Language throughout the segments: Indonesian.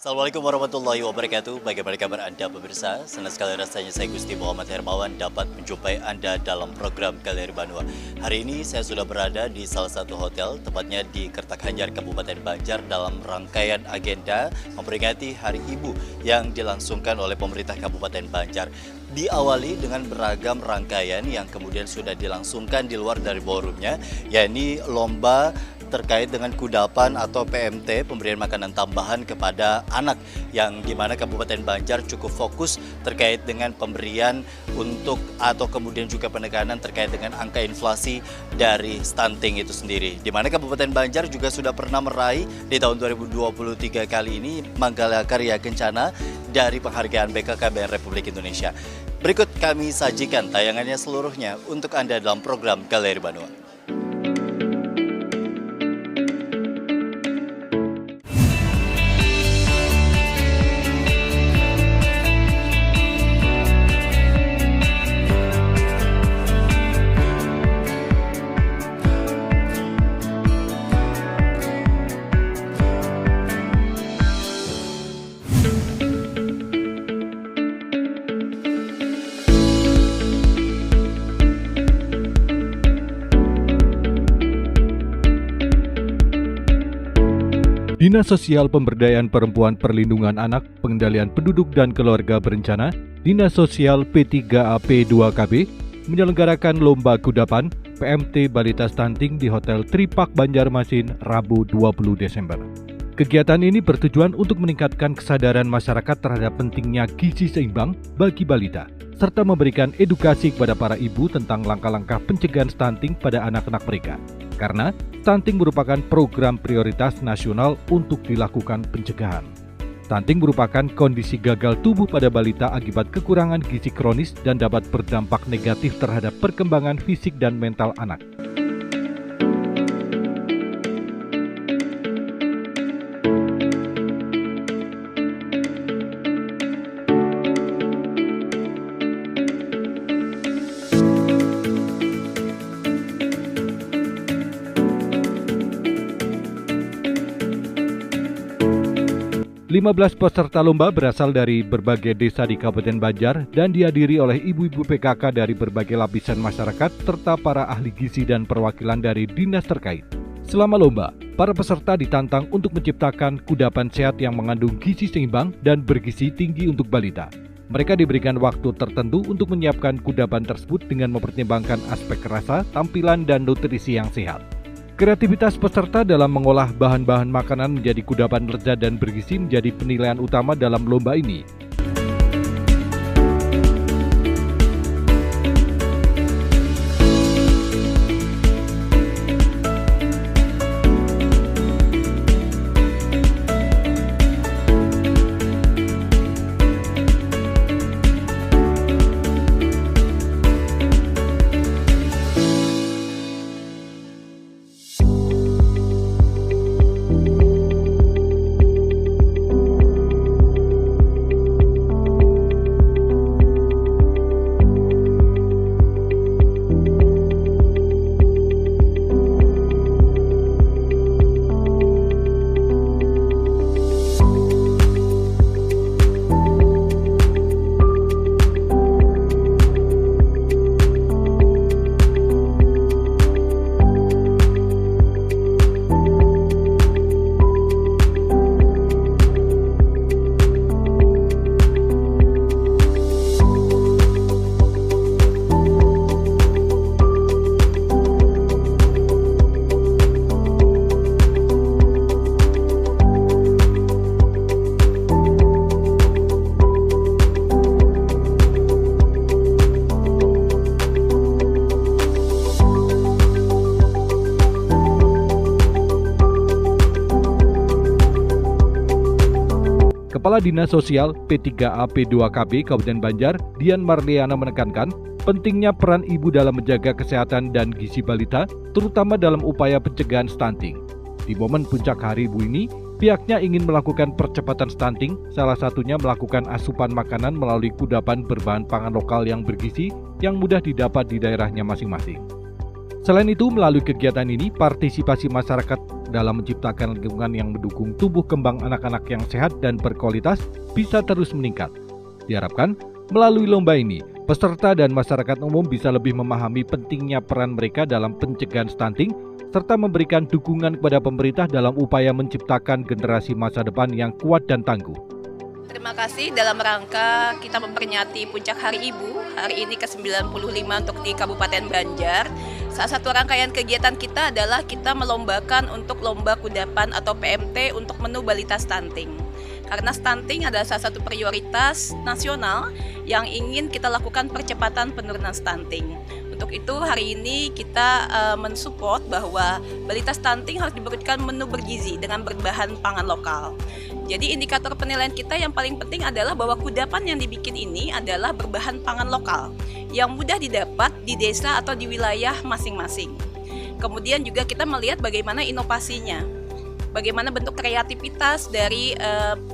Assalamualaikum warahmatullahi wabarakatuh. Bagaimana kabar Anda pemirsa? Senang sekali rasanya saya Gusti Muhammad Hermawan dapat menjumpai Anda dalam program Galeri Banua. Hari ini saya sudah berada di salah satu hotel, tepatnya di Kertakhanyar, Kabupaten Banjar dalam rangkaian agenda memperingati Hari Ibu yang dilangsungkan oleh pemerintah Kabupaten Banjar. Diawali dengan beragam rangkaian yang kemudian sudah dilangsungkan di luar dari ballroomnya, yakni lomba terkait dengan kudapan atau PMT, pemberian makanan tambahan kepada anak, yang dimana Kabupaten Banjar cukup fokus terkait dengan pemberian untuk atau kemudian juga penekanan terkait dengan angka inflasi dari stunting itu sendiri, dimana Kabupaten Banjar juga sudah pernah meraih di tahun 2023 kali ini Manggala Karya Kencana dari penghargaan BKKBN Republik Indonesia. Berikut kami sajikan tayangannya seluruhnya untuk Anda dalam program Galeri Banua. Dinas Sosial Pemberdayaan Perempuan Perlindungan Anak, Pengendalian Penduduk dan Keluarga Berencana, Dinas Sosial P3AP2KB menyelenggarakan Lomba Kudapan PMT Balita Stunting di Hotel Tripak Banjarmasin, Rabu 20 Desember. Kegiatan ini bertujuan untuk meningkatkan kesadaran masyarakat terhadap pentingnya gizi seimbang bagi balita, serta memberikan edukasi kepada para ibu tentang langkah-langkah pencegahan stunting pada anak-anak mereka. Karena stunting merupakan program prioritas nasional untuk dilakukan pencegahan. Stunting merupakan kondisi gagal tubuh pada balita akibat kekurangan gizi kronis dan dapat berdampak negatif terhadap perkembangan fisik dan mental anak. Lima 15 peserta lomba berasal dari berbagai desa di Kabupaten Banjar dan dihadiri oleh ibu-ibu PKK dari berbagai lapisan masyarakat serta para ahli gizi dan perwakilan dari dinas terkait. Selama lomba, para peserta ditantang untuk menciptakan kudapan sehat yang mengandung gizi seimbang dan bergizi tinggi untuk balita. Mereka diberikan waktu tertentu untuk menyiapkan kudapan tersebut dengan mempertimbangkan aspek rasa, tampilan, dan nutrisi yang sehat. Kreativitas peserta dalam mengolah bahan-bahan makanan menjadi kudapan lezat dan bergizi menjadi penilaian utama dalam lomba ini. Kepala Dinas Sosial P3AP2KB Kabupaten Banjar, Dian Marliana menekankan pentingnya peran ibu dalam menjaga kesehatan dan gizi balita, terutama dalam upaya pencegahan stunting. Di momen puncak Hari Ibu ini, pihaknya ingin melakukan percepatan stunting, salah satunya melakukan asupan makanan melalui kudapan berbahan pangan lokal yang bergizi yang mudah didapat di daerahnya masing-masing. Selain itu, melalui kegiatan ini, partisipasi masyarakat dalam menciptakan lingkungan yang mendukung tumbuh kembang anak-anak yang sehat dan berkualitas bisa terus meningkat. Diharapkan, melalui lomba ini, peserta dan masyarakat umum bisa lebih memahami pentingnya peran mereka dalam pencegahan stunting, serta memberikan dukungan kepada pemerintah dalam upaya menciptakan generasi masa depan yang kuat dan tangguh. Terima kasih dalam rangka kita memperingati Puncak Hari Ibu, hari ini ke-95 untuk di Kabupaten Banjar. Salah satu rangkaian kegiatan kita adalah kita melombakan untuk lomba kudapan atau PMT untuk menu balita stunting. Karena stunting adalah salah satu prioritas nasional yang ingin kita lakukan percepatan penurunan stunting. Untuk itu hari ini kita mensupport bahwa balita stunting harus diberikan menu bergizi dengan berbahan pangan lokal. Jadi indikator penilaian kita yang paling penting adalah bahwa kudapan yang dibikin ini adalah berbahan pangan lokal yang mudah didapat di desa atau di wilayah masing-masing. Kemudian juga kita melihat bagaimana inovasinya, bagaimana bentuk kreativitas dari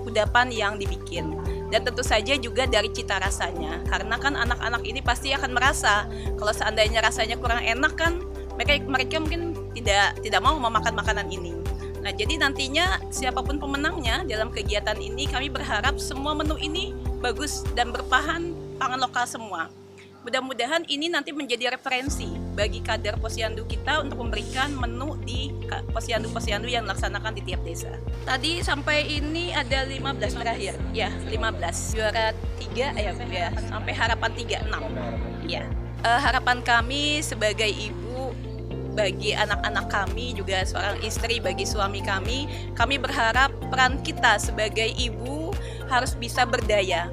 kudapan yang dibikin. Dan tentu saja juga dari cita rasanya, karena kan anak-anak ini pasti akan merasa kalau seandainya rasanya kurang enak kan mereka mungkin tidak mau memakan makanan ini. Nah, jadi nantinya siapapun pemenangnya dalam kegiatan ini kami berharap semua menu ini bagus dan berbahan pangan lokal semua. Mudah-mudahan ini nanti menjadi referensi bagi kader Posyandu kita untuk memberikan menu di posyandu-posyandu yang dilaksanakan di tiap desa. Tadi sampai ini ada 15 terakhir, ya 15. Juara 3, ya sampai harapan 36. Ya. Harapan kami sebagai ibu, bagi anak-anak kami, juga seorang istri bagi suami kami berharap peran kita sebagai ibu harus bisa berdaya.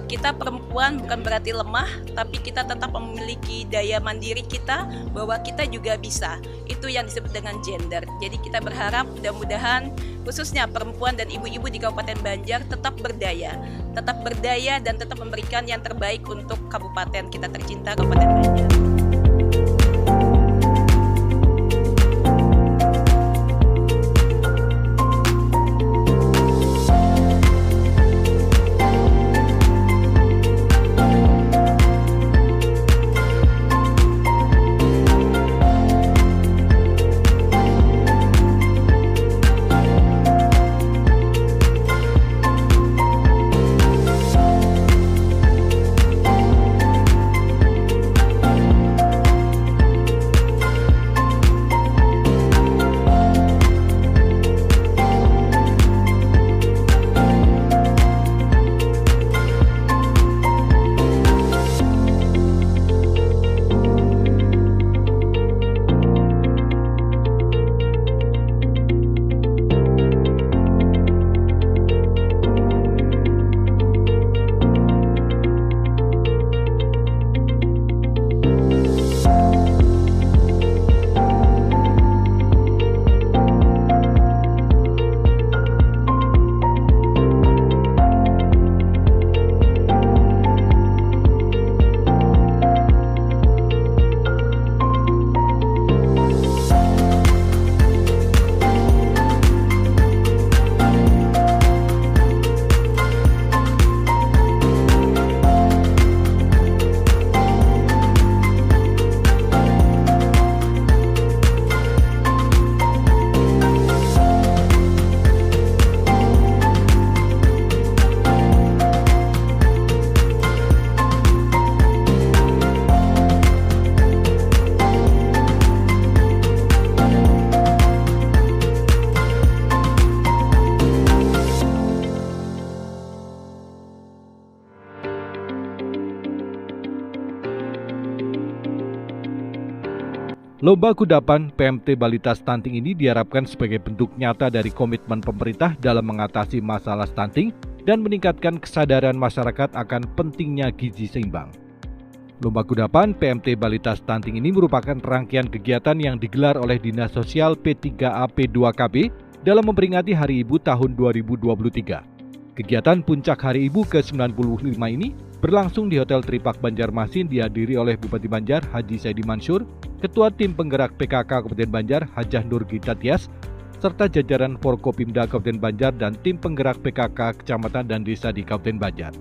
Kita perempuan bukan berarti lemah, tapi kita tetap memiliki daya mandiri kita bahwa kita juga bisa. Itu yang disebut dengan gender. Jadi kita berharap mudah-mudahan khususnya perempuan dan ibu-ibu di Kabupaten Banjar tetap berdaya dan tetap memberikan yang terbaik untuk kabupaten kita tercinta, Kabupaten Banjar. Lomba kudapan PMT Balita Stunting ini diharapkan sebagai bentuk nyata dari komitmen pemerintah dalam mengatasi masalah stunting dan meningkatkan kesadaran masyarakat akan pentingnya gizi seimbang. Lomba kudapan PMT Balita Stunting ini merupakan rangkaian kegiatan yang digelar oleh Dinas Sosial P3AP2KB dalam memperingati Hari Ibu tahun 2023. Kegiatan Puncak Hari Ibu ke-95 ini berlangsung di Hotel Tripak Banjarmasin, dihadiri oleh Bupati Banjar Haji Saidi Mansur, Ketua Tim Penggerak PKK Kabupaten Banjar Hajah Nur Gita Tias, serta jajaran Forkopimda Kabupaten Banjar dan Tim Penggerak PKK Kecamatan dan Desa di Kabupaten Banjar.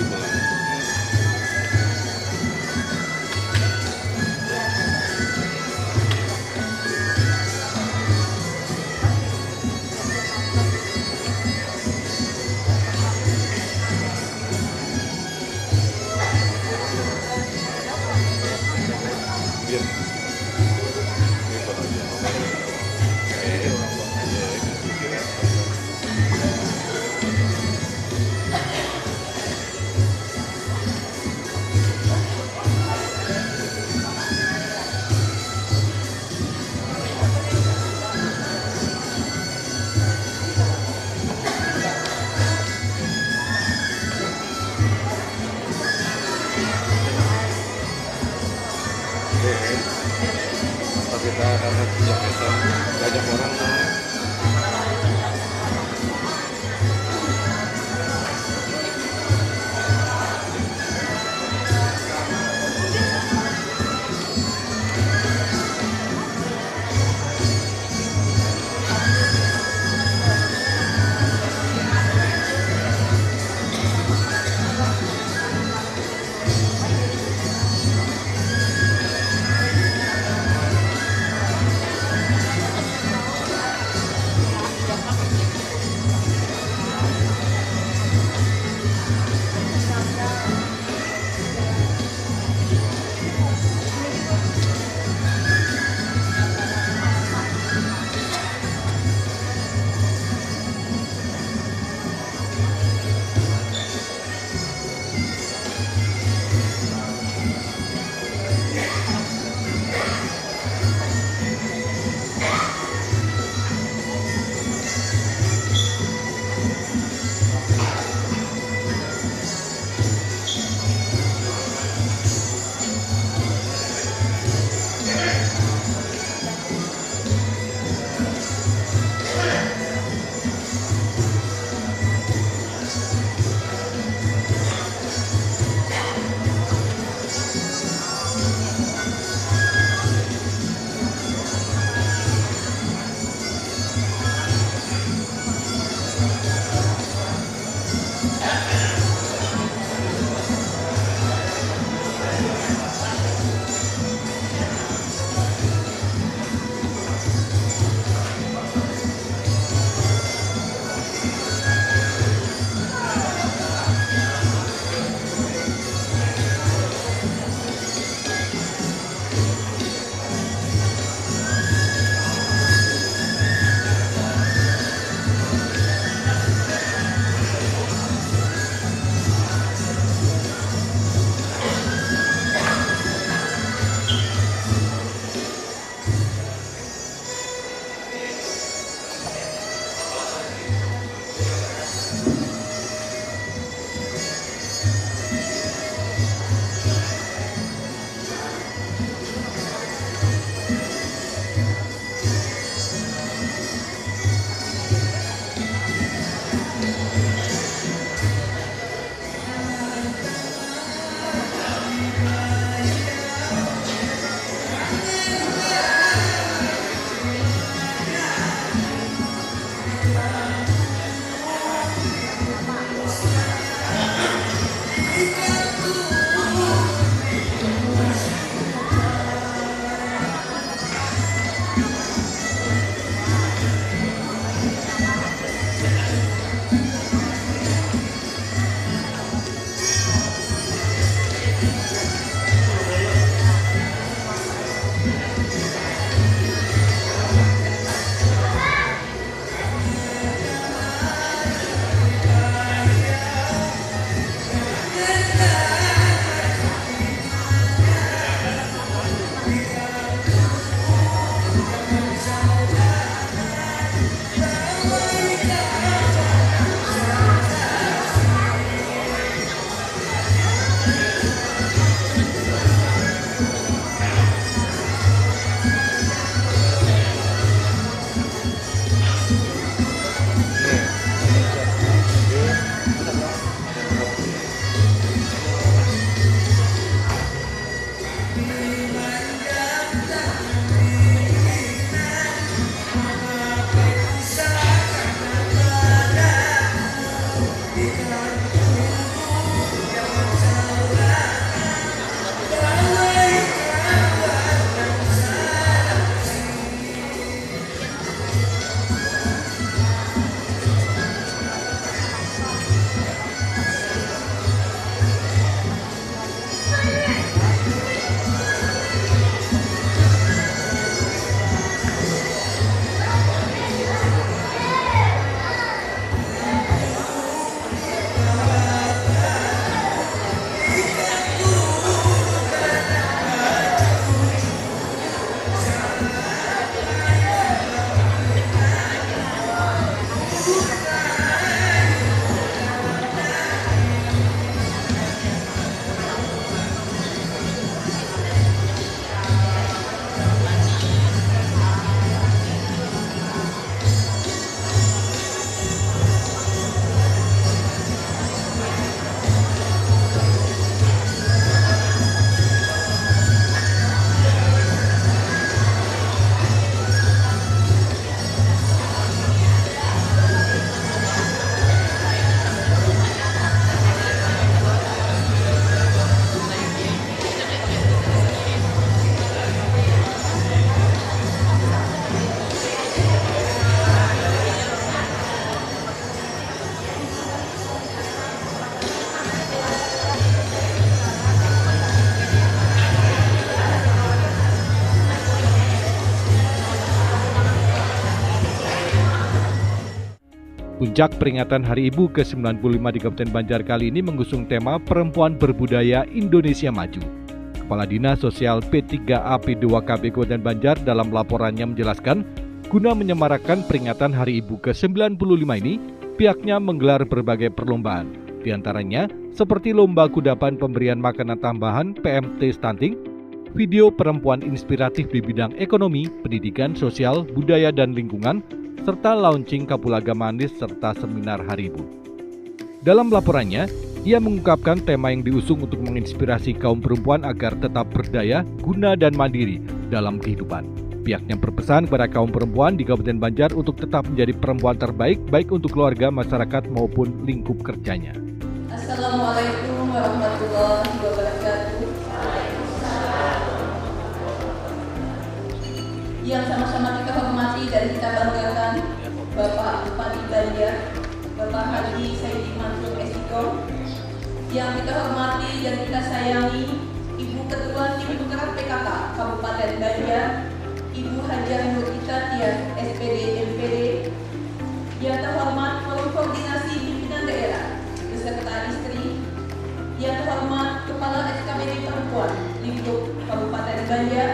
pulang. Iya. Ini bahagia. Tapi kita karena biasa banyak orang soalnya. Puncak peringatan Hari Ibu ke-95 di Kabupaten Banjar kali ini mengusung tema Perempuan Berbudaya Indonesia Maju. Kepala Dinas Sosial P3A P2KB Kabupaten Banjar dalam laporannya menjelaskan, guna menyemarakan peringatan Hari Ibu ke-95 ini, pihaknya menggelar berbagai perlombaan, di antaranya seperti lomba kudapan pemberian makanan tambahan PMT stunting, video perempuan inspiratif di bidang ekonomi, pendidikan, sosial, budaya, dan lingkungan, serta launching Kapulaga Manis serta seminar Hari Ibu. Dalam laporannya, ia mengungkapkan tema yang diusung untuk menginspirasi kaum perempuan agar tetap berdaya, guna, dan mandiri dalam kehidupan. Pihaknya berpesan kepada kaum perempuan di Kabupaten Banjar untuk tetap menjadi perempuan terbaik, baik untuk keluarga, masyarakat, maupun lingkup kerjanya. Assalamualaikum warahmatullahi wabarakatuh. Yang sama-sama kita hormati dan kita banggakan Bapak Bupati Banjar, Bapak Haji Saidi Mansur SIKOM. Yang kita hormati dan kita sayangi Ibu Ketua Tim Penggerak PKK Kabupaten Banjar, Ibu Hajar Nurita Tias SPD MPD. Yang terhormat Forum Koordinasi Pimpinan Daerah beserta istri. Yang terhormat Kepala SKPD Perempuan Lingkup Kabupaten Banjar.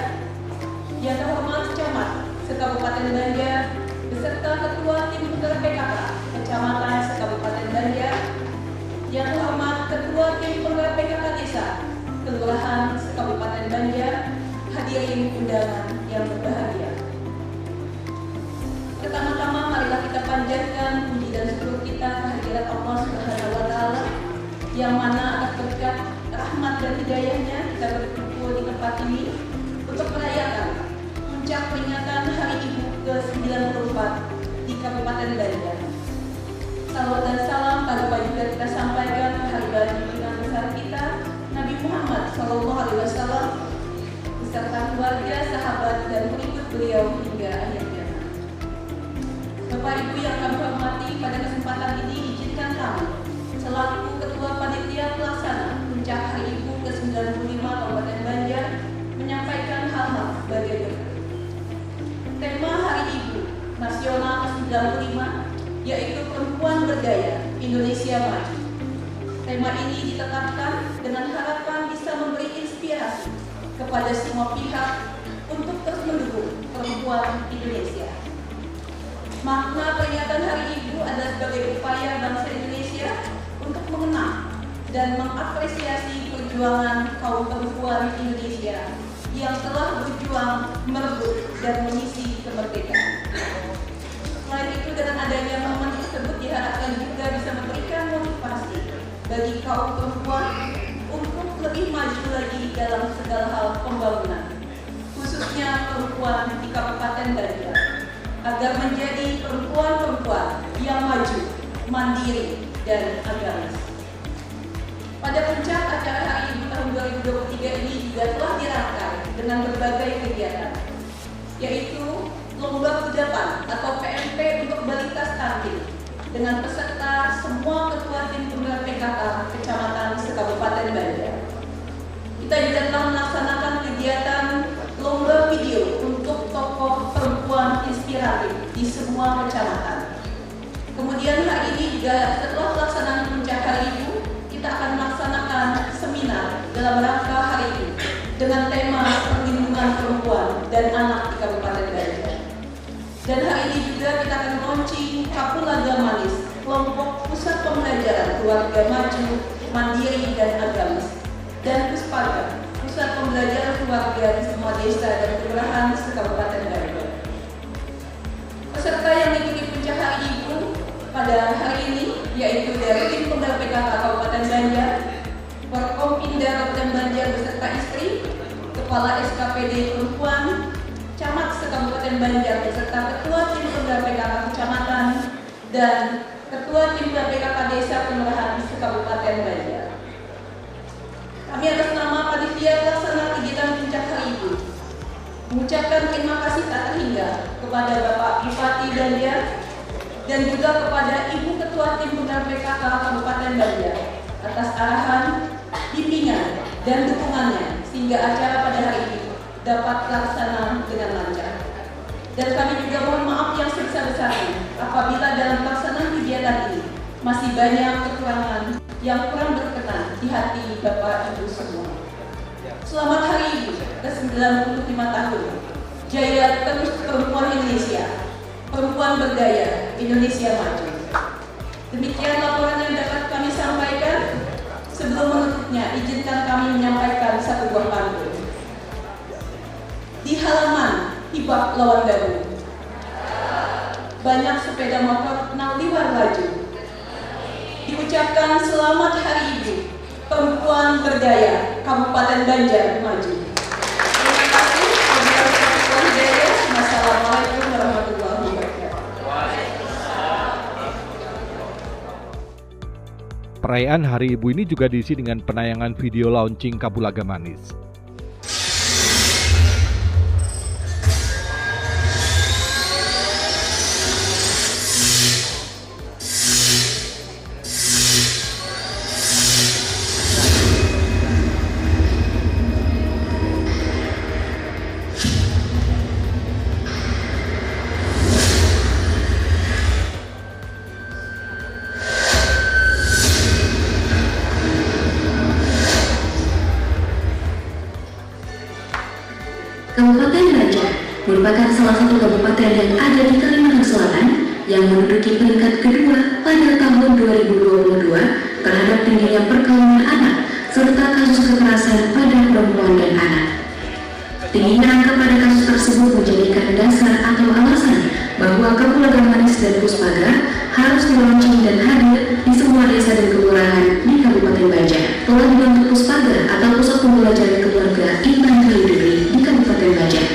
Yang terhormat Camat se-Kabupaten Banjar beserta Ketua Tim Penggerak PKK Kecamatan se-Kabupaten Banjar. Yang terhormat Ketua Tim Penggerak PKK Desa Kelurahan se-Kabupaten Banjar, hadirin undangan yang berbahagia. Pertama-tama marilah kita panjatkan puji dan syukur kita kehadirat Allah Subhanahu wa Ta'ala, yang mana atas berkat rahmat dan hidayahnya kita berkumpul di tempat ini untuk merayakan puncak peringatan Hari Ibu ke-94 di Kabupaten Banjar. Salawat dan salam tak lupa juga kita sampaikan kehadiran pimpinan besar kita, Nabi Muhammad SAW, beserta keluarga, sahabat, dan pengikut beliau hingga akhir zaman. Bapak Ibu yang kami hormati, pada kesempatan ini izinkan kami selaku Ketua Panitia Pelaksana Puncak Hari Ibu ke-95 Kabupaten Banjar menyampaikan hal-hal sebagai berikut. Tema Hari Ibu Nasional ke-95 yaitu Perempuan Berdaya Indonesia Maju. Tema ini ditetapkan dengan harapan bisa memberi inspirasi kepada semua pihak untuk terus mendukung perempuan Indonesia. Makna peringatan Hari Ibu adalah sebagai upaya bangsa Indonesia untuk mengenang dan mengapresiasi perjuangan kaum perempuan Indonesia yang telah berjuang merebut dan mengisi kemerdekaan. Selain itu, dengan adanya momen tersebut diharapkan juga bisa memberikan motivasi bagi kaum perempuan untuk lebih maju lagi dalam segala hal pembangunan, khususnya perempuan di Kabupaten Banjar, agar menjadi perempuan-perempuan yang maju, mandiri, dan agamis. Pada puncak acara Hari Ibu tahun 2023 ini juga telah dirangkai dengan berbagai kegiatan, yaitu lomba kudapan atau PMP untuk balita stunting dengan peserta semua ketua tim penggerak PKK Kecamatan se-Kabupaten Banjar. Kita juga telah melaksanakan kegiatan lomba video untuk tokoh perempuan inspiratif di semua kecamatan. Kemudian hari ini juga setelah pelaksanaan puncak Hari Ibu, kita akan melaksanakan seminar dalam rangka Hari Ibu dengan tema perlindungan perempuan dan anak di Kabupaten Banjar. Dan hari ini juga kita akan launching Kapulaga Manis, kelompok pusat pembelajaran keluarga maju, mandiri, dan agamis, dan Puspaga, pusat pembelajaran keluarga di semua desa dan kelurahan se-Kabupaten Banjar. Peserta yang mengikuti puncak Hari Ibu pada hari ini yaitu dari tim penggerak PKK Kabupaten Banjar, Forkompinda Kabupaten Banjar beserta istri, Kepala SKPD Perempuan, Camat se-Kabupaten Banjar beserta Ketua Tim Penggerak PKK Kecamatan dan Ketua Tim Penggerak PKK Desa Kelurahan se-Kabupaten Banjar. Kami atas nama Panitia Pelaksana Kegiatan Puncak Hari Ibu mengucapkan terima kasih tak terhingga kepada Bapak Bupati Banjar dan juga kepada Ibu Ketua Tim Penggerak PKK Kabupaten Banjar atas arahan, bimbingan, dan dukungannya sehingga acara pada hari ini dapat terlaksana dengan lancar. Dan kami juga mohon maaf yang sebesar-besarnya apabila dalam pelaksanaan kegiatan ini masih banyak kekurangan yang kurang berkenan di hati Bapak Ibu semua. Selamat Hari Ibu ke-95 tahun. Jaya terus perempuan Indonesia, perempuan berdaya, Indonesia maju. Demikian laporan yang dapat kami sampaikan. Sebelum menutupnya, izinkan kami menyampaikan satu buah pantun. Di halaman Hibak Lawan Dawu, banyak sepeda motor liwar laju. Diucapkan selamat Hari Ibu, perempuan berdaya, Kabupaten Banjar maju. Terima kasih. Wassalamualaikum warahmatullahi wabarakatuh. Perayaan Hari Ibu ini juga diisi dengan penayangan video launching Kapulaga Manis. Kabupaten Banjar merupakan salah satu kabupaten yang ada di Kalimantan Selatan yang menduduki peringkat kedua pada tahun 2022 terhadap tingginya perkawinan anak serta kasus kekerasan pada perempuan dan anak. Tingginya angka pada kasus tersebut menjadikan dasar atau alasan bahwa Kapulaga Manis dan Puspaga harus launching dan hadir di semua desa dan kelurahan di Kabupaten Banjar. Telah dibentuk Puspaga atau Pusat Pembelajaran Keluarga Intan Kalidubi di Kabupaten Banjar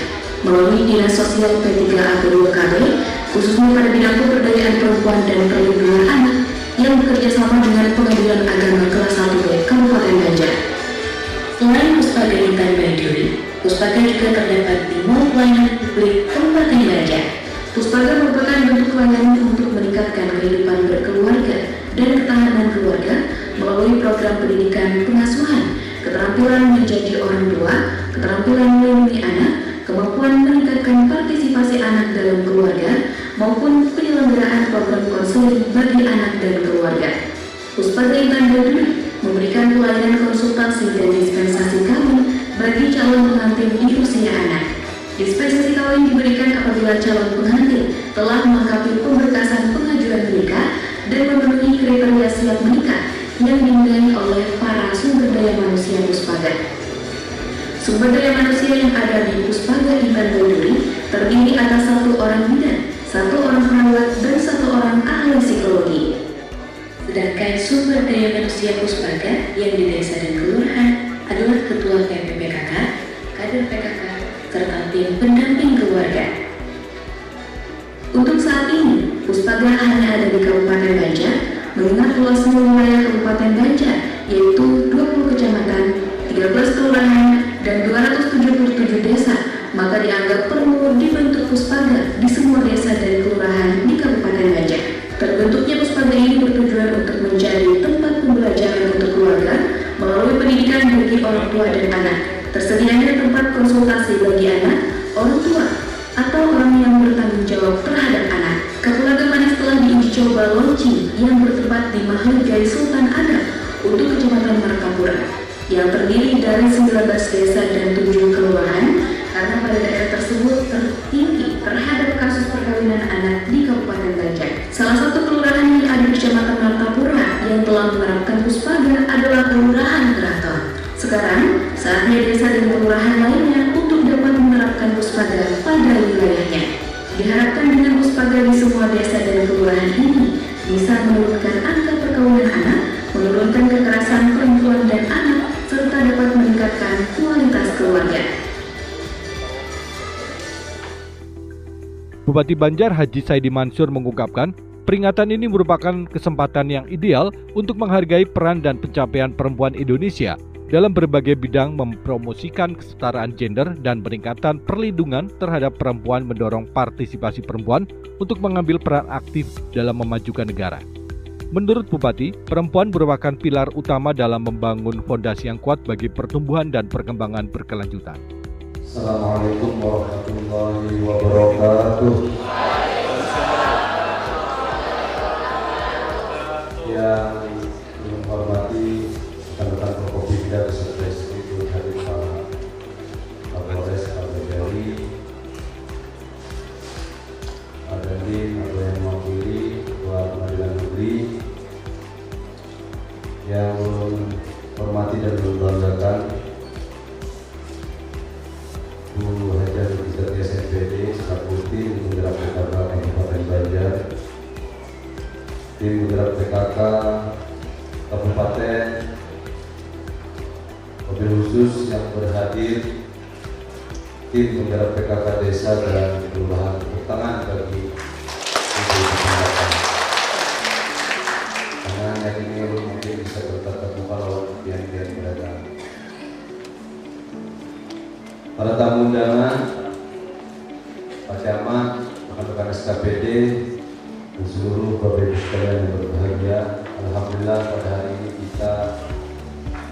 melalui Dinas Sosial P3A 2KB, khususnya pada bidang pemberdayaan perempuan dan perlindungan anak yang bekerja sama dengan Pengadilan Agama Kelas 1B Kabupaten Banjar. Selain Puspaga Intan Kalidubi, Puspaga juga terdapat di Mall Pelayanan Publik Kabupaten Banjar. Puspaga merupakan bentuk pelayanan untuk meningkatkan kehidupan berkeluarga dan ketahanan keluarga melalui program pendidikan pengasuhan, keterampilan menjadi orang tua, keterampilan melindungi anak, kemampuan meningkatkan partisipasi anak dalam keluarga, maupun penyelenggaraan program konseling bagi anak dan keluarga. Puspaga Intan Kalidubi memberikan pelayanan konsultasi dan dispensasi kawin bagi calon pengantin di usia anak. Dispensasi kawin diberikan apabila calon pengantin telah melengkapi pemberkasan pengajuan menikah dan memenuhi kriteria siap menikah yang dinilai oleh para sumber daya manusia Puspaga. Sumber daya manusia yang ada di Puspaga Intan Kalidubi terdiri atas 1 orang bidan, 1 orang perawat, dan 1 orang ahli psikologi. Sedangkan sumber daya manusia Puspaga yang di desa dan kelurahan adalah ketua PPPKK, kader PKK, serta tim pendamping keluarga. Untuk saat ini, Puspaga hanya ada di Kabupaten Banjar, mengingat luasnya wilayah Kabupaten Banjar, yaitu 20 kecamatan, 13 kelurahan, dan 277 desa, maka dianggap perlu dibentuk Puspaga di semua desa dan kelurahan di Kabupaten Banjar. Terbentuknya Puspaga ini bertujuan untuk menjadi tempat pembelajaran untuk keluarga melalui pendidikan bagi orang tua dan anak. Tersedianya tempat konsultasi bagi anak, orang tua, atau orang yang bertanggung jawab terhadap anak. Kapulaga Manis telah diuji coba launching yang bertempat di Mahalijai Sultan Adam untuk Kecamatan Martapura, yang terdiri dari 19 desa dan 7 kelurahan, karena pada daerah tersebut tertinggi terhadap kasus perkawinan anak di Kabupaten Banjar. Salah satu kelurahan yang ada di Kecamatan Martapura yang telah menerapkan Puspaga adalah Kelurahan Keraton. Sekarang, saatnya desa dan kelurahan lainnya untuk dapat menerapkan Puspaga pada wilayahnya. Diharapkan dengan Puspaga di semua desa dan kelurahan ini bisa menurunkan angka perkawinan anak, menurunkan kekerasan perempuan dan anak, serta dapat meningkatkan kualitas keluarga. Bupati Banjar Haji Saidi Mansur mengungkapkan, peringatan ini merupakan kesempatan yang ideal untuk menghargai peran dan pencapaian perempuan Indonesia dalam berbagai bidang, mempromosikan kesetaraan gender dan peningkatan perlindungan terhadap perempuan, mendorong partisipasi perempuan untuk mengambil peran aktif dalam memajukan negara. Menurut Bupati, perempuan merupakan pilar utama dalam membangun fondasi yang kuat bagi pertumbuhan dan perkembangan berkelanjutan. Assalamualaikum warahmatullahi wabarakatuh. yang menghormati rekan-rekan Forkopimda beserta Ibu hadir Pak Kapolres, Pak Bajari, Pak Dandim, atau yang mewakili Ketua Pengadilan Negeri, yang menghormati dan membanggakan Bu Hajar Bintang SNPD selaku tim penggerak PKK Kabupaten Banjar, tim penggerak PKK Kabupaten, mobil khusus yang berhadir, tim penggerak PKK Desa dan Kelurahan. Tangan bagi ibu pendapat. Karena yang ini mungkin bisa bertatap muka lawan pian-pian berada. Para tamu undangan, Pak Camat, rekan-rekan SKPD, dan seluruh Bapak Ibu sekalian yang berbahagia, alhamdulillah pada hari ini kita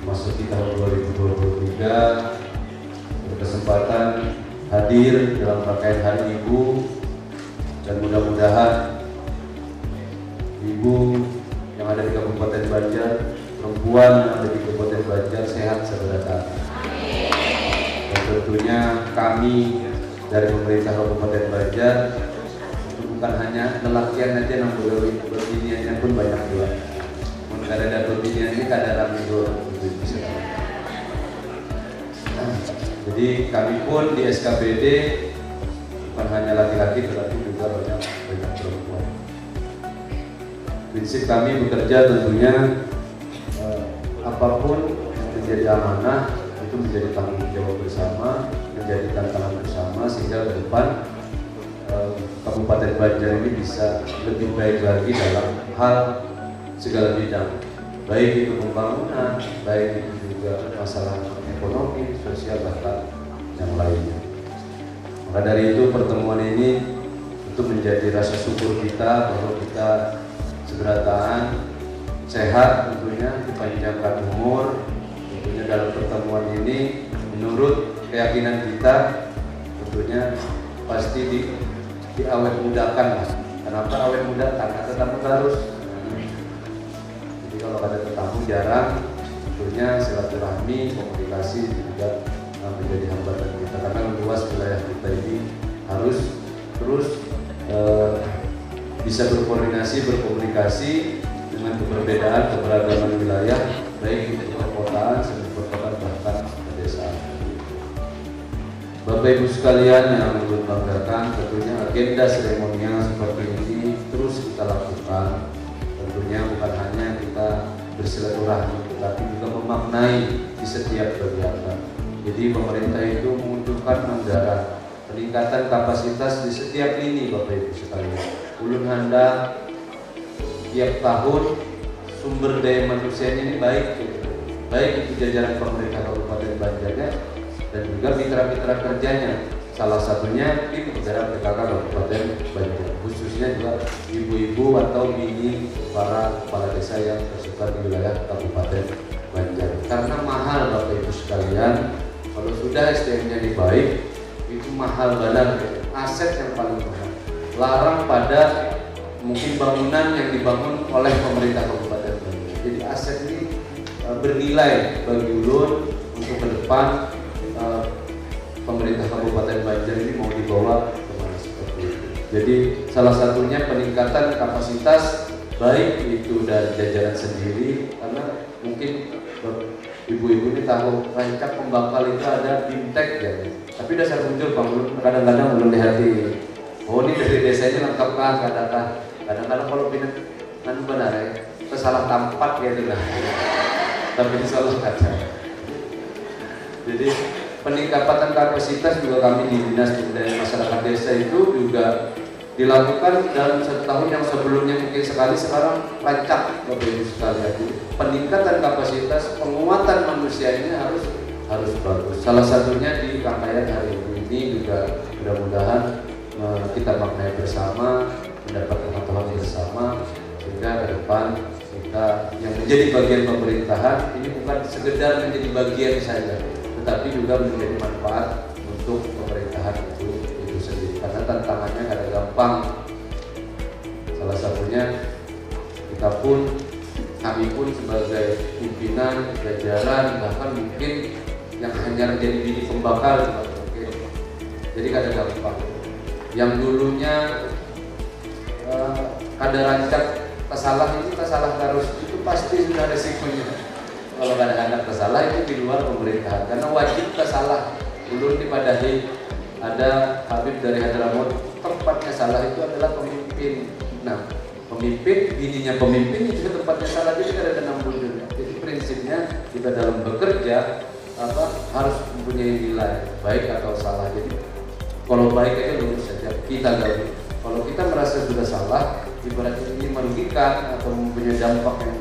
memasuki tahun 2023 berkesempatan hadir dalam rangkaian Hari Ibu, dan mudah-mudahan ibu yang ada di Kabupaten Banjar, perempuan yang ada di Kabupaten Banjar sehat seberata. Dan tentunya kami dari pemerintah Kabupaten Banjar itu bukan hanya lelakian aja yang berbiniannya pun banyak juga. Karena ada berbinian ini kadang itu bisa. Jadi kami pun di SKPD bukan hanya laki-laki tetapi juga banyak perempuan. Prinsip kami bekerja tentunya apapun yang menjadi amanah itu menjadi tanggung jawab bersama, menjadi tantangan bersama, sehingga ke depan Kabupaten Banjar ini bisa lebih baik lagi dalam hal segala bidang, baik itu pembangunan, baik itu juga masalah ekonomi, sosial, bahkan yang lainnya. Maka dari itu pertemuan ini tentu menjadi rasa syukur kita bahwa kita seberataan sehat, tentunya dipanjangkan umur. Tentunya dalam pertemuan ini menurut keyakinan kita tentunya pasti diawet mudakan. Kenapa awet muda? Karena tetamu harus. Jadi kalau ada tetamu jarang, tentunya silaturahmi, komunikasi juga menjadi hambatan kita, karena luas wilayah kita ini harus terus bisa berkoordinasi, berkomunikasi dengan keberagaman wilayah, baik itu perkotaan, semi-perkotaan, bahkan pedesaan. Bapak Ibu sekalian yang membanggakan, tentunya agenda seremonial seperti ini terus kita lakukan. Tentunya bukan hanya kita bersilaturahmi, tetapi juga memaknai di setiap kegiatan. Jadi pemerintah itu membutuhkan anggaran peningkatan kapasitas di setiap lini, Bapak Ibu sekalian. Ulun Handa tiap tahun sumber daya manusia ini baik itu jajaran pemerintah Kabupaten Banjarnya dan juga mitra-mitra kerjanya. Salah satunya tim penggerak PKK Kabupaten Banjar, khususnya juga ibu-ibu atau bini para kepala desa yang tersebar di wilayah Kabupaten Banjar. Karena mahal, Bapak Ibu sekalian, kalau sudah SDM-nya ini baik, itu mahal banget, aset yang paling mahal. Larang pada mungkin bangunan yang dibangun oleh pemerintah Kabupaten Banjar. Jadi aset ini bernilai bagi ulun untuk ke depan. Pemerintah Kabupaten Banjar ini mau dibawa kemana seperti itu. Jadi salah satunya peningkatan kapasitas baik itu dari jajaran sendiri, karena mungkin ibu-ibu ini tahu rancak pembakal itu ada bimtek ya. Tapi dasar muncul kadang-kadang belum dihati. Oh ini dari desa ini lengkap kah? Kadang-kadang kalau pindah benar ya, salah tampak gitu lah. Tapi insya Allah ada. Jadi peningkatan kapasitas juga kami di Dinas Pemberdayaan Masyarakat Desa itu juga dilakukan dalam 1 tahun yang sebelumnya mungkin sekali, sekarang rancak Bapak Ibu sekalian. Peningkatan kapasitas, penguatan manusia ini harus bagus. Salah satunya di rangkaian hari ini juga mudah-mudahan kita maknai bersama, mendapat pengetahuan bersama, sehingga ke depan kita yang menjadi bagian pemerintahan ini bukan sekedar menjadi bagian saja, tetapi juga menjadi manfaat untuk pemerintahan itu sendiri. Karena tantangannya kadang gampang. Salah satunya kita pun kami pun sebagai pimpinan, jajaran, bahkan mungkin yang hanya jadi bini pembakar juga mungkin. Jadi kadang gampang. Yang dulunya ada rancak kesalah ini kesalah terus, itu pasti sudah resikonya. Kalau kadang-kadang kesalah itu di luar pemerintahan, karena wajib kesalah. Ulun dipadahi ada Habib dari Hadramaut, tempatnya salah itu adalah pemimpin. Nah, pemimpin, bininya pemimpin itu tempatnya salah, jadi ada 60 dunia. Jadi prinsipnya kita dalam bekerja harus mempunyai nilai baik atau salah. Jadi kalau baik aja lurus saja, kita gaul. Kalau kita merasa sudah salah, ibaratnya ini merugikan atau mempunyai dampak yang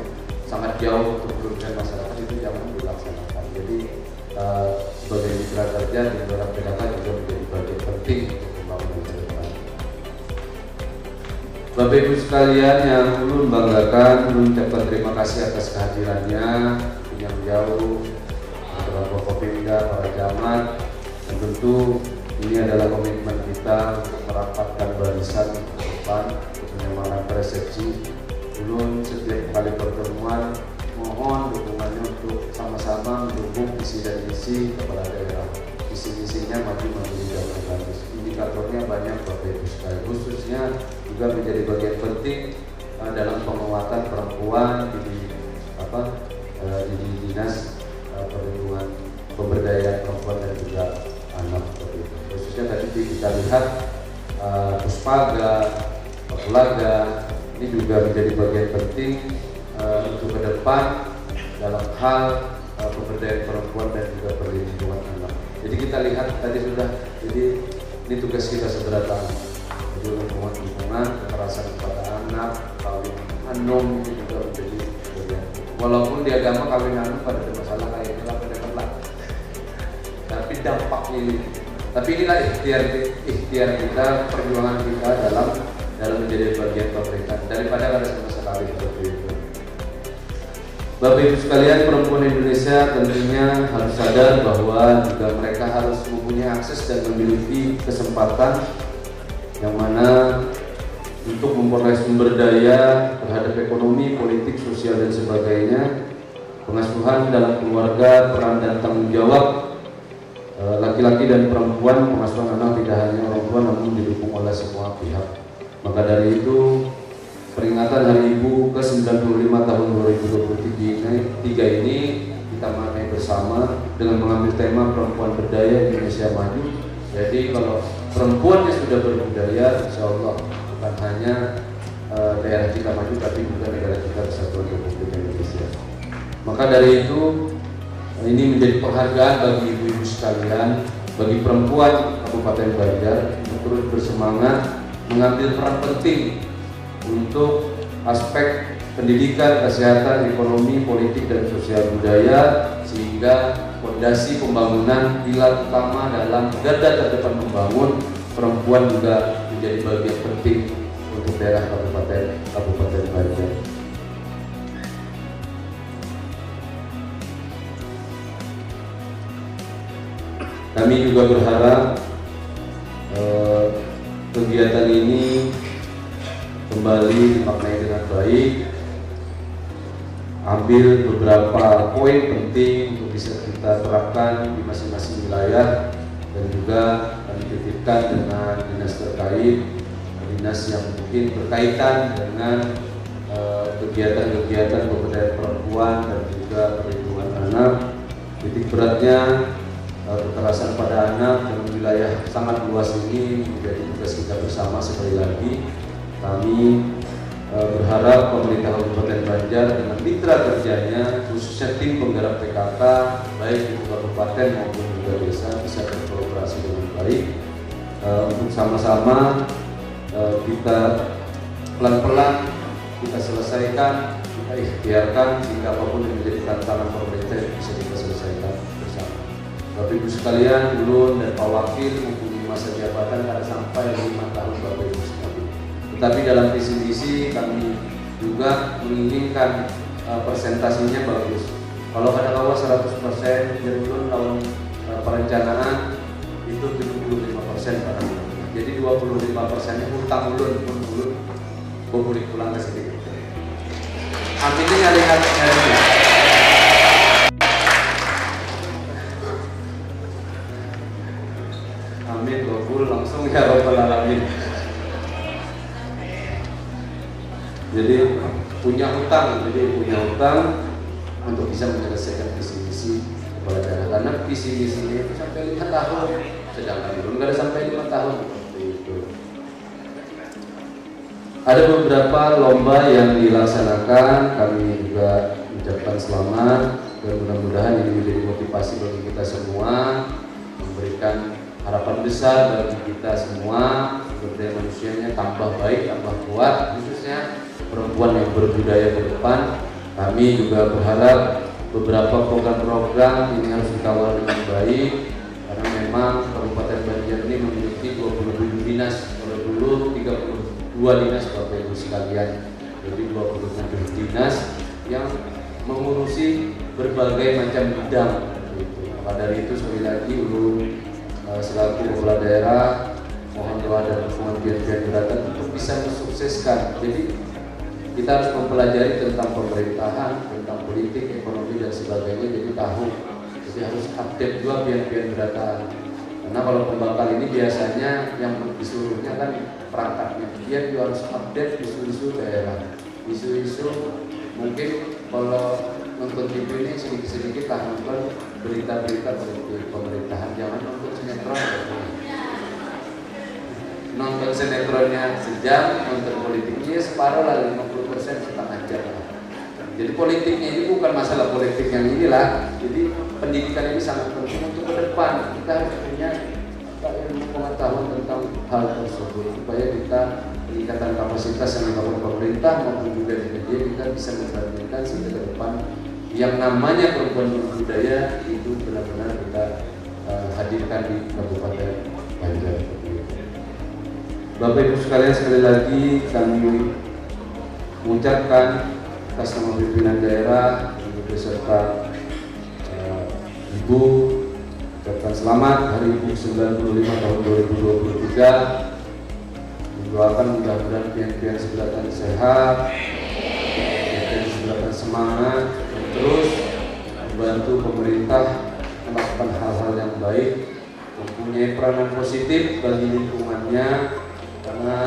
sangat jauh untuk kerugian masyarakat, itu jangan dilaksanakan. Jadi sebagai mitra kerja di dalam PKK juga menjadi bagian penting untuk pembangunan ke depan. Bapak Ibu sekalian yang ulun banggakan, ulun ucapkan terima kasih atas kehadirannya yang jauh, Bapak Kopimda, para camat, dan tentu ini adalah komitmen kita untuk merapatkan barisan ke depan untuk menyemarakkan persepsi. Ulun setiap kali pertemuan mohon dukungannya untuk sama-sama mendukung visi dan misi kepala daerah. Visi-misinya maju-maju dan bagus. Indikatornya banyak Bapak Ibu sekalian, khususnya juga menjadi bagian penting dalam penguatan perempuan di dinas perlindungan pemberdayaan perempuan dan juga anak. Khususnya tadi kita lihat Puspaga, Papulaga ini juga menjadi bagian penting untuk ke depan dalam hal pemberdayaan perempuan dan juga perlindungan anak. Jadi kita lihat tadi sudah, jadi ini tugas kita seberat-berat. Jadi dukungan kekerasan kepada anak, kawin anum itu juga menjadi bagian. Walaupun di agama kawin anum pada masalah kayaknya lah, tapi dampaknya ini. Tapi inilah ikhtiar kita, perjuangan kita dalam menjadi bagian pemerintahan daripada ada sama sekali seperti itu. Bapak Ibu sekalian, perempuan Indonesia tentunya harus sadar bahwa juga mereka harus mempunyai akses dan memiliki kesempatan yang mana untuk memperoleh sumber daya terhadap ekonomi, politik, sosial dan sebagainya. Pengasuhan dalam keluarga, peran dan tanggung jawab laki-laki dan perempuan, pengasuhan anak tidak hanya orang tua namun didukung oleh semua pihak. Maka dari itu peringatan Hari Ibu ke-95 tahun 2023 ini kita maknai bersama dengan mengambil tema perempuan berdaya Indonesia maju. Jadi kalau perempuannya sudah berbudaya, insya Allah bukan hanya daerah kita maju, tapi juga negara kita Kesatuan Republik Indonesia. Maka dari itu ini menjadi penghargaan bagi ibu-ibu sekalian, bagi perempuan Kabupaten Banjar untuk terus bersemangat mengambil peran penting untuk aspek pendidikan, kesehatan, ekonomi, politik, dan sosial budaya, sehingga fondasi pembangunan pilar utama dalam garda terdepan membangun perempuan juga menjadi bagian penting untuk daerah Kabupaten Banjar. Kami juga berharap kegiatan ini kembali dimaknai dengan baik, ambil beberapa poin penting untuk bisa kita terapkan di masing-masing wilayah, dan juga kami titipkan dengan dinas terkait, dinas yang mungkin berkaitan dengan kegiatan-kegiatan pemberdayaan perempuan dan juga perlindungan anak. Titik beratnya kekerasan pada anak dalam wilayah sangat luas ini menjadi tugas kita bersama. Sekali lagi kami berharap pemerintah Kabupaten Banjar dengan mitra kerjanya, khususnya tim penggerak PKK baik di kabupaten maupun juga desa, bisa berkolaborasi dengan baik untuk sama-sama kita pelan-pelan kita selesaikan, kita ikhtiarkan sehingga apapun yang menjadi tantangan pemerintah bisa kita selesaikan bersama. Bapak Ibu sekalian, ulun dan Pak Wakil mempunyai masa jabatan ada sampai 5 tahun Bapak Ibu sekalian. Tetapi dalam visi-misi kami juga menginginkan presentasinya bagus. Kalau ada kawas 100%, jadi ulun tahun perencanaan itu 75% pada ulun. Jadi 25%-nya utang ulun pun ulun boleh pulang ke sini. Aminnya nyari. Amin, kabul langsung ya Rabbal Alamin. Jadi punya hutang untuk bisa menyelesaikan visi misi kepala daerah, karena visi misinya itu sampai 5 tahun, sedangkan belum ada sampai 5 tahun seperti itu. Ada beberapa lomba yang dilaksanakan, kami juga ucapkan selamat dan mudah-mudahan ini menjadi motivasi bagi kita semua, memberikan harapan besar bagi kita semua, sumber daya manusianya tambah baik, tambah kuat, khususnya perempuan yang berbudaya ke depan. Kami juga berharap beberapa program-program ini harus dikawal dengan baik, karena memang Kabupaten Banjar ini memiliki 27 dinas, kalau dulu 32 dinas Bapak Ibu sekalian, jadi 27 dinas yang mengurusi berbagai macam bidang. Maka dari itu sekali lagi selaku kepala daerah mohon doa dan dukungan pihak-pihak terkait untuk bisa mensukseskan. Jadi kita harus mempelajari tentang pemerintahan, tentang politik, ekonomi dan sebagainya, jadi tahu. Jadi harus update juga pihak-pihak berataan. Karena kalau pembakar ini biasanya yang disuruhnya kan perangkatnya, dia juga harus update isu-isu daerah, isu-isu. Mungkin kalau nonton TV ini sedikit-sedikit lah nonton berita-berita politik pemerintahan, jangan nonton sinetron. Nonton sinetronnya sejam, nonton politiknya separuh lah, 50% setengah jam lah. Jadi politiknya ini bukan masalah politik yang inilah. Jadi pendidikan ini sangat penting untuk ke depan. Kita harus punya ilmu pengetahuan tentang hal tersebut supaya kita peningkatan kapasitas yang dilakukan pemerintah maupun juga di media kita bisa membandingkan sehingga ke depan yang namanya perempuan berbudaya itu benar-benar kita hadirkan di Kabupaten Banjar. Bapak Ibu sekalian, sekali lagi kami mengucapkan atas nama pimpinan daerah beserta Ibu, ucapkan selamat Hari Ibu 95 tahun 2023. Mendoakan mudah-mudahan pihak-pihak sebelatan sehat, pihak-pihak sebelatan semangat, dan terus membantu pemerintah melakukan hal-hal yang baik, mempunyai peranan positif bagi lingkungannya, karena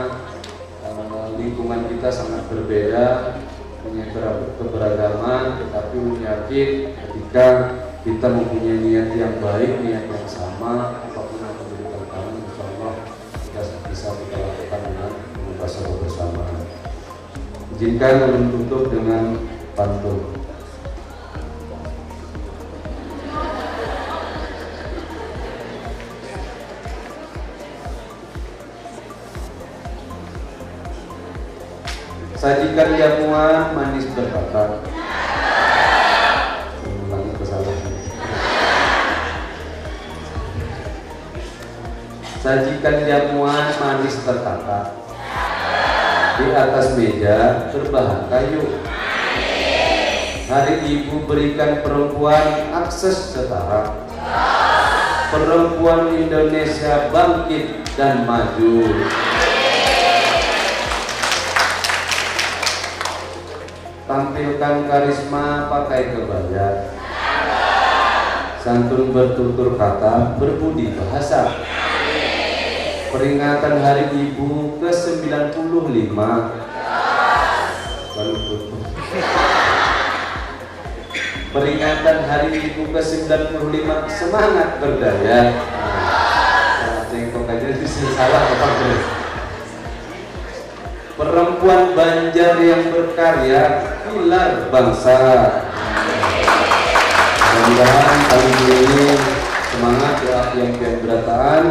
lingkungan kita sangat berbeda, punya keberagaman, tetapi yakin ketika kita mempunyai niat yang baik, niat yang sama, apapun yang menjadi tantangan, insya Allah kita bisa kita lakukan dengan bahasa bersamaan. Izinkan menutup dengan pantun. Sajikan jamuan manis berkata. Ulangi kesalahan. Sajikan jamuan manis tertata. Di atas meja berbahan kayu. Hari Ibu berikan perempuan akses setara. Perempuan Indonesia bangkit dan maju. Tampilkan karisma pakai kebaya, santun bertutur kata, berbudi bahasa. Peringatan Hari Ibu ke-95. Peringatan Hari Ibu ke-95, semangat berdaya. Salah tengok aja salah apa. Perempuan Banjar yang berkarya, pilar bangsa. Mudah-mudahan kali ini semangat yang berataan,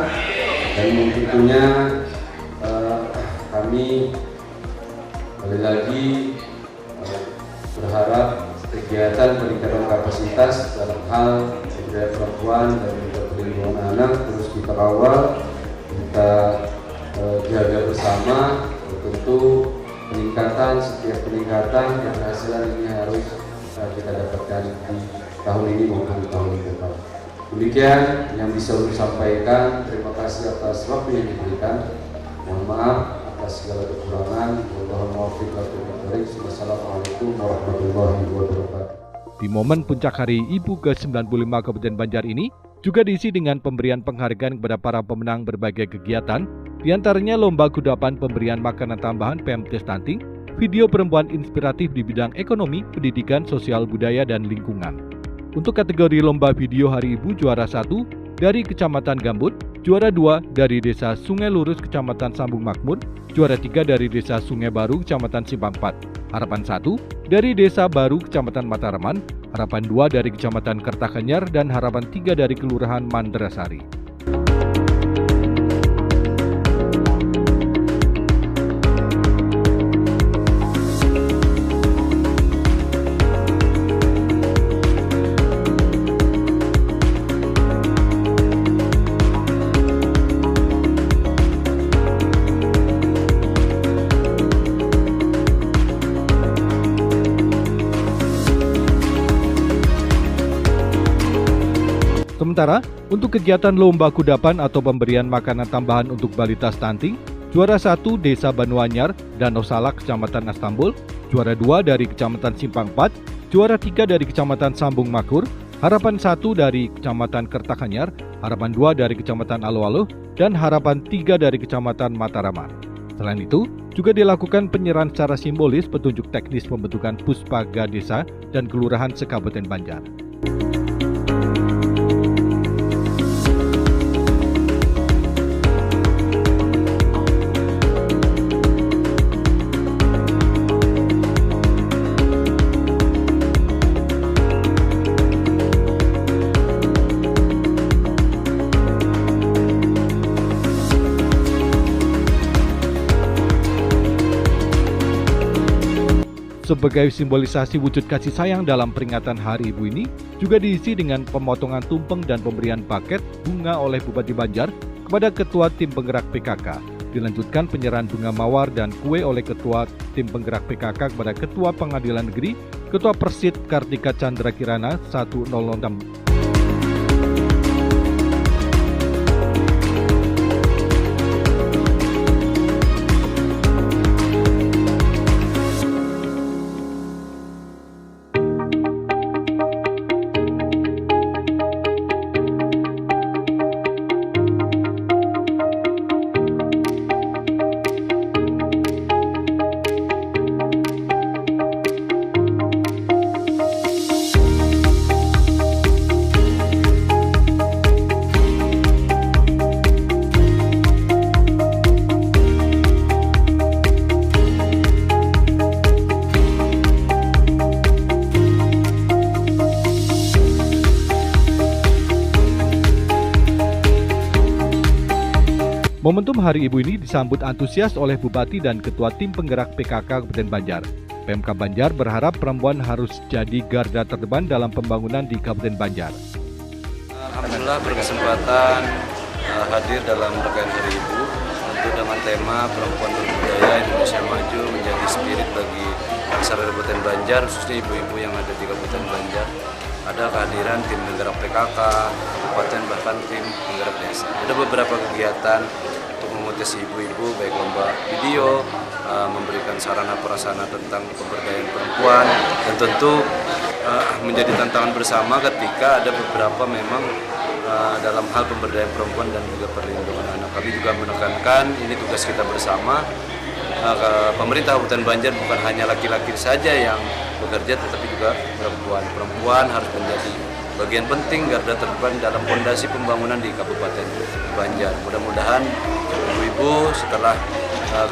dan tentunya kami kembali lagi berharap kegiatan peningkatan kapasitas dalam hal sumber perempuan dan juga perlindungan anak terus kita kawal, kita jaga bersama. Tentu setiap peningkatan keberhasilan ini harus kita dapatkan di tahun ini maupun tahun depan. Demikian yang bisa saya sampaikan. Terima kasih atas waktu yang diberikan. Mohon maaf atas segala kekurangan. Wassalamualaikum warahmatullahi wabarakatuh. Di momen puncak Hari Ibu ke-95 Kabupaten Banjar ini juga diisi dengan pemberian penghargaan kepada para pemenang berbagai kegiatan, diantaranya lomba kudapan pemberian makanan tambahan PMT Stunting, video perempuan inspiratif di bidang ekonomi, pendidikan, sosial budaya, dan lingkungan. Untuk kategori lomba video Hari Ibu, juara 1 dari Kecamatan Gambut, juara 2 dari Desa Sungai Lurus Kecamatan Sambung Makmur, juara 3 dari Desa Sungai Baru Kecamatan Simpang 4, harapan 1 dari Desa Baru Kecamatan Mataraman, harapan 2 dari Kecamatan Kertakanyar, dan harapan 3 dari Kelurahan Mandrasari. Sementara, untuk kegiatan lomba kudapan atau pemberian makanan tambahan untuk balita stunting, juara 1 Desa Banuanyar, Danau Salak, Kecamatan Astambul, juara 2 dari Kecamatan Simpang 4, juara 3 dari Kecamatan Sambung Makmur, harapan 1 dari Kecamatan Kertakanyar, harapan 2 dari Kecamatan Alo-Alo, dan harapan 3 dari Kecamatan Mataraman. Selain itu, juga dilakukan penyerahan secara simbolis petunjuk teknis pembentukan Puspaga Desa dan Kelurahan se-Kabupaten Banjar. Sebagai simbolisasi wujud kasih sayang dalam peringatan Hari Ibu ini, juga diisi dengan pemotongan tumpeng dan pemberian paket bunga oleh Bupati Banjar kepada Ketua Tim Penggerak PKK. Dilanjutkan penyerahan bunga mawar dan kue oleh Ketua Tim Penggerak PKK kepada Ketua Pengadilan Negeri, Ketua Persid Kartika Chandra Kirana 106. Momentum Hari Ibu ini disambut antusias oleh Bupati dan Ketua Tim Penggerak PKK Kabupaten Banjar. Pemkab Banjar berharap perempuan harus jadi garda terdepan dalam pembangunan di Kabupaten Banjar. Alhamdulillah berkesempatan hadir dalam rangkaian Hari Ibu tentu dengan tema Perempuan Berbudaya Indonesia Maju menjadi spirit bagi masyarakat Kabupaten Banjar, khususnya ibu-ibu yang ada di Kabupaten Banjar. Ada kehadiran tim penggerak PKK, kabupaten, bahkan tim penggerak desa. Ada beberapa kegiatan untuk memotivasi ibu-ibu, baik lomba video, memberikan sarana prasarana tentang pemberdayaan perempuan, dan tentu menjadi tantangan bersama ketika ada beberapa memang dalam hal pemberdayaan perempuan dan juga perlindungan anak. Kami juga menekankan ini tugas kita bersama. Pemerintah Kabupaten Banjar bukan hanya laki-laki saja yang bekerja, tetapi juga perempuan. Perempuan harus menjadi bagian penting garda terdepan dalam fondasi pembangunan di Kabupaten Banjar. Mudah-mudahan ibu-ibu setelah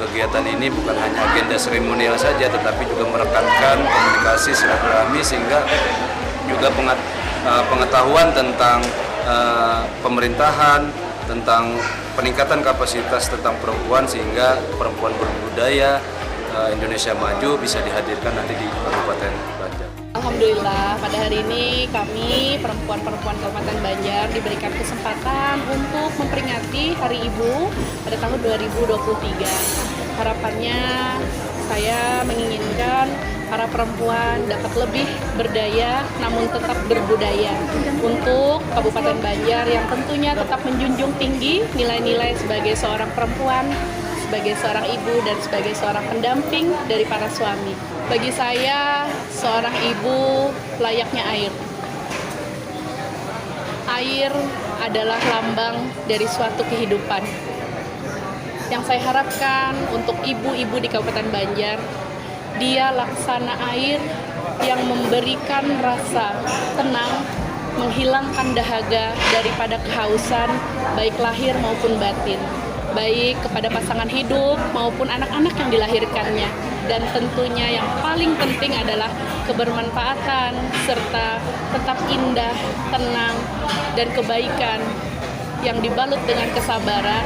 kegiatan ini bukan hanya agenda seremonial saja, tetapi juga merekankan komunikasi silaturahmi sehingga juga pengetahuan tentang pemerintahan, tentang peningkatan kapasitas tentang perempuan, sehingga perempuan berbudaya Indonesia Maju bisa dihadirkan nanti di Kabupaten Banjar. Alhamdulillah pada hari ini kami perempuan-perempuan Kabupaten Banjar diberikan kesempatan untuk memperingati Hari Ibu pada tahun 2023. Harapannya saya menginginkan para perempuan dapat lebih berdaya namun tetap berbudaya untuk Kabupaten Banjar yang tentunya tetap menjunjung tinggi nilai-nilai sebagai seorang perempuan sebagai seorang ibu dan sebagai seorang pendamping dari para suami. Bagi saya, seorang ibu layaknya air. Air adalah lambang dari suatu kehidupan. Yang saya harapkan untuk ibu-ibu di Kabupaten Banjar, dia laksana air yang memberikan rasa tenang, menghilangkan dahaga daripada kehausan, baik lahir maupun batin, baik kepada pasangan hidup maupun anak-anak yang dilahirkannya. Dan tentunya yang paling penting adalah kebermanfaatan serta tetap indah, tenang, dan kebaikan yang dibalut dengan kesabaran,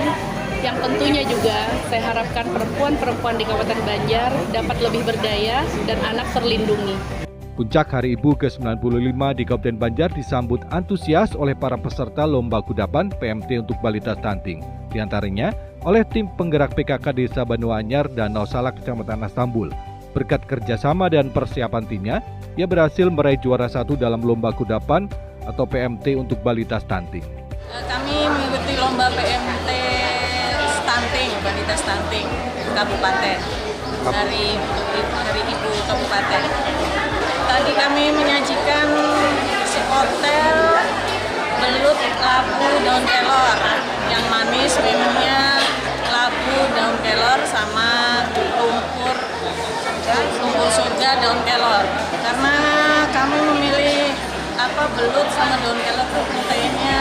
yang tentunya juga saya harapkan perempuan-perempuan di Kabupaten Banjar dapat lebih berdaya dan anak terlindungi. Puncak Hari Ibu ke-95 di Kabupaten Banjar disambut antusias oleh para peserta Lomba Kudapan PMT untuk balita stunting. Di antaranya oleh tim penggerak PKK Desa Banu Anyar dan Danau Salak Kecamatan Astambul. Berkat kerjasama dan persiapan timnya, ia berhasil meraih juara 1 dalam Lomba Kudapan atau PMT untuk balita stunting. Kami mengikuti Lomba PMT stunting, balita stunting Kabupaten, Hari Ibu Kabupaten. Tadi kami menyajikan si hotel belut labu daun kelor, yang manis minumnya labu daun kelor sama lumpur surga daun kelor. Karena kami memilih belut sama daun kelor itu proteinnya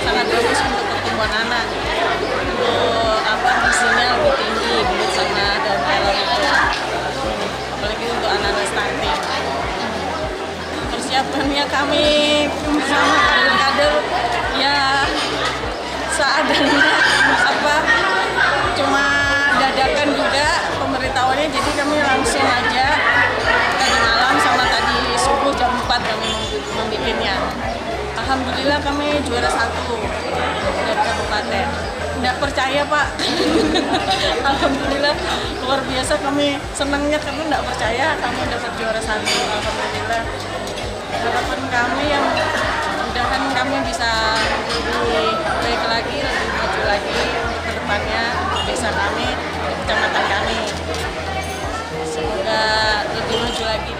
sangat bagus untuk pertumbuhan anak. Untuk gizinya lebih tinggi belut sama daun kelor itu, apalagi untuk anak-anak stunting. Persiapannya kami bersama kader-kader ya seadanya, cuma dadakan juga pemberitahuannya, jadi kami langsung aja tadi malam sama tadi subuh jam 4 kami membikinnya. Alhamdulillah kami juara 1 dari kabupaten. Nggak percaya Pak. Alhamdulillah luar biasa, kami senangnya karena nggak percaya kami dapat juara 1. Alhamdulillah. Harapan kami yang mudah-mudahan kami bisa lebih baik lagi, lebih maju lagi ke depannya desa kami, kecamatan kami. Semoga lebih maju lagi.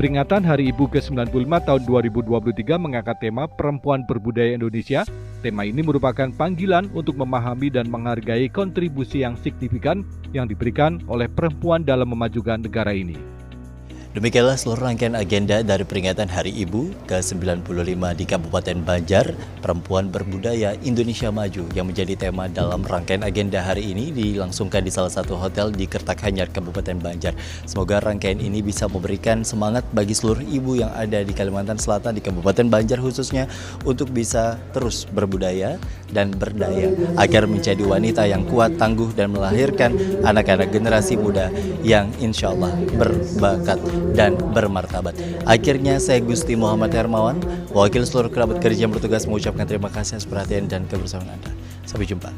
Peringatan Hari Ibu ke-95 tahun 2023 mengangkat tema Perempuan Berbudaya Indonesia. Tema ini merupakan panggilan untuk memahami dan menghargai kontribusi yang signifikan yang diberikan oleh perempuan dalam memajukan negara ini. Demikianlah seluruh rangkaian agenda dari peringatan Hari Ibu ke-95 di Kabupaten Banjar, Perempuan Berbudaya Indonesia Maju, yang menjadi tema dalam rangkaian agenda hari ini dilangsungkan di salah satu hotel di Kertakhanyar, Kabupaten Banjar. Semoga rangkaian ini bisa memberikan semangat bagi seluruh ibu yang ada di Kalimantan Selatan, di Kabupaten Banjar khususnya, untuk bisa terus berbudaya dan berdaya agar menjadi wanita yang kuat, tangguh, dan melahirkan anak-anak generasi muda yang insya Allah berbakat dan bermartabat. Akhirnya saya Gusti Muhammad Hermawan, wakil seluruh kerabat kerja yang bertugas, mengucapkan terima kasih atas perhatian dan kebersamaan Anda. Sampai jumpa.